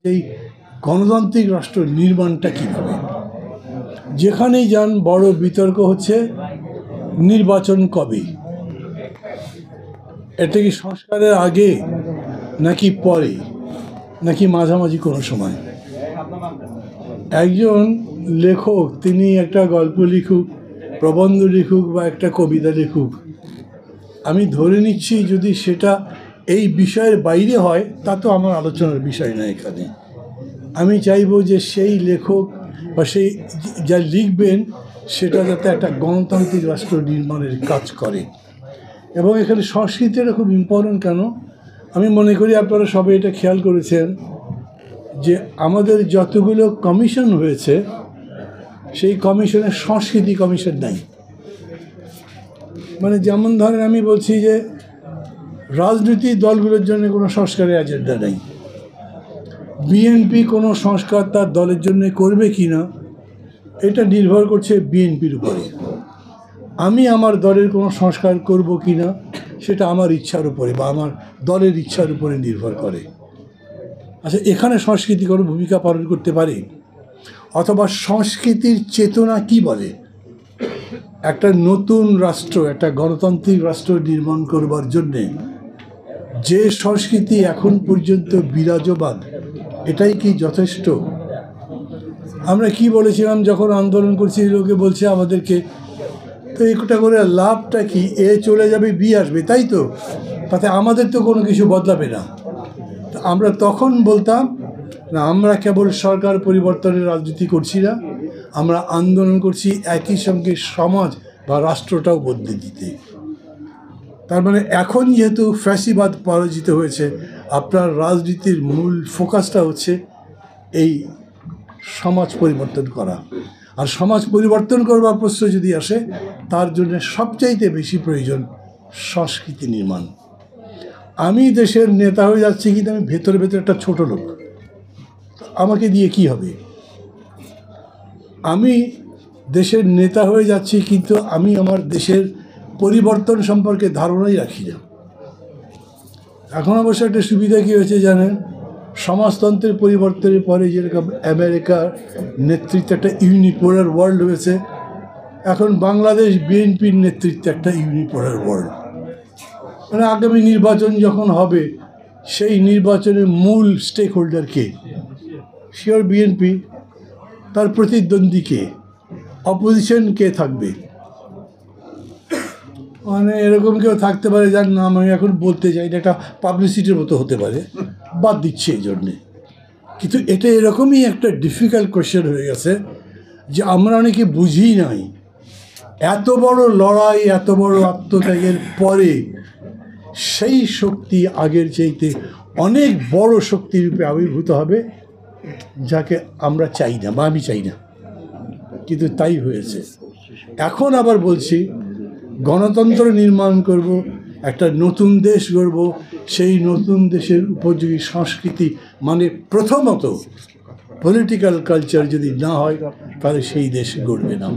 এই গণতান্ত্রিক রাষ্ট্র নির্মাণটা কীভাবে। যেখানেই যান বড় বিতর্ক হচ্ছে নির্বাচন কবে, এটা কি সংস্কারের আগে নাকি পরে নাকি মাঝামাঝি কোনো সময়। একজন লেখক তিনি একটা গল্প লিখুক, প্রবন্ধ লিখুক বা একটা কবিতা লিখুক, আমি ধরে নিচ্ছি যদি সেটা এই বিষয়ের বাইরে হয় তা তো আমার আলোচনার বিষয় না। এখানে আমি চাইব যে সেই লেখক বা সেই যা লিখবেন সেটা যাতে একটা গণতান্ত্রিক রাষ্ট্র নির্মাণের কাজ করে। এবং এখানে সংস্কৃতিটা খুব ইম্পর্টেন্ট। কেন আমি মনে করি আপনারা সবাই এটা খেয়াল করেছেন যে আমাদের যতগুলো কমিশন হয়েছে সেই কমিশনের সংস্কৃতি কমিশন নাই। মানে যেমন ধরেন আমি বলছি যে রাজনৈতিক দলগুলোর জন্য কোনো সংস্কারের এজেন্ডা নেই। বিএনপি কোনো সংস্কার তার দলের জন্য করবে কি না এটা নির্ভর করছে বিএনপির উপরে। আমি আমার দলের কোনো সংস্কার করব কি না সেটা আমার ইচ্ছার উপরে বা আমার দলের ইচ্ছার উপরে নির্ভর করে। আচ্ছা, এখানে সংস্কৃতি কোনো ভূমিকা পালন করতে পারে? অথবা সংস্কৃতির চেতনা কি বলে? একটা নতুন রাষ্ট্র, একটা গণতান্ত্রিক রাষ্ট্র নির্মাণ করবার জন্যে যে সংস্কৃতি এখন পর্যন্ত বিরাজমান এটাই কি যথেষ্ট? আমরা কি বলেছিলাম যখন আন্দোলন করছি, লোকে বলছে আমাদেরকে তো এটা করে লাভটা কি, এ চলে যাবে বি আসবে, তাই তো, তাতে আমাদের তো কোনো কিছু বদলাবে না। আমরা তখন বলতাম না, আমরা কেবল সরকার পরিবর্তনের রাজনীতি করছি না, আমরা আন্দোলন করছি একই সঙ্গে সমাজ বা রাষ্ট্রটাও বদলে দিতে। তার মানে এখন যেহেতু ফ্যাসিবাদ পরাজিত হয়েছে, আপনার রাজনীতির মূল ফোকাসটা হচ্ছে এই সমাজ পরিবর্তন করা। আর সমাজ পরিবর্তন করবার প্রশ্ন যদি আসে তার জন্য সবচাইতে বেশি প্রয়োজন সংস্কৃতি নির্মাণ। আমি দেশের নেতা হয়ে যাচ্ছি কিন্তু আমি ভেতরে ভেতরে একটা ছোট লোক, আমাকে দিয়ে কি হবে? আমি দেশের নেতা হয়ে যাচ্ছি কিন্তু আমি আমার দেশের পরিবর্তন সম্পর্কে ধারণাই রাখি না। এখন অবশ্য একটা সুবিধা কী হয়েছে জানেন, সমাজতন্ত্রের পরিবর্তনের পরে যেরকম আমেরিকার নেতৃত্বে একটা ইউনিপোলার ওয়ার্ল্ড হয়েছে, এখন বাংলাদেশ বিএনপির নেতৃত্বে একটা ইউনিপোলার ওয়ার্ল্ড। মানে আগামী নির্বাচন যখন হবে সেই নির্বাচনের মূল স্টেক হোল্ডার কে? শিওর বিএনপি। তার প্রতিদ্বন্দ্বী কে? অপোজিশন কে থাকবে? মানে এরকম কেউ থাকতে পারে যার নাম আমি এখন বলতে চাই, এটা একটা পাবলিসিটির মতো হতে পারে, বাদ দিচ্ছে এই জন্যে। কিন্তু এটা এরকমই একটা ডিফিকাল্ট কোয়েশ্চেন হয়ে গেছে যে আমরা অনেকে বুঝি নাই এত বড় লড়াই, এত বড় আত্মত্যাগের পরে সেই শক্তি আগের চাইতে অনেক বড় শক্তিরূপে আবির্ভূত হবে, যাকে আমরা চাই না বা আমি চাই না, কিন্তু তাই হয়েছে। এখন আবার বলছি গণতন্ত্র নির্মাণ করব, একটা নতুন দেশ গড়ব, সেই নতুন দেশের উপযোগী সংস্কৃতি মানে প্রথমত পলিটিক্যাল কালচার যদি না হয় তাহলে সেই দেশ গড়বে না।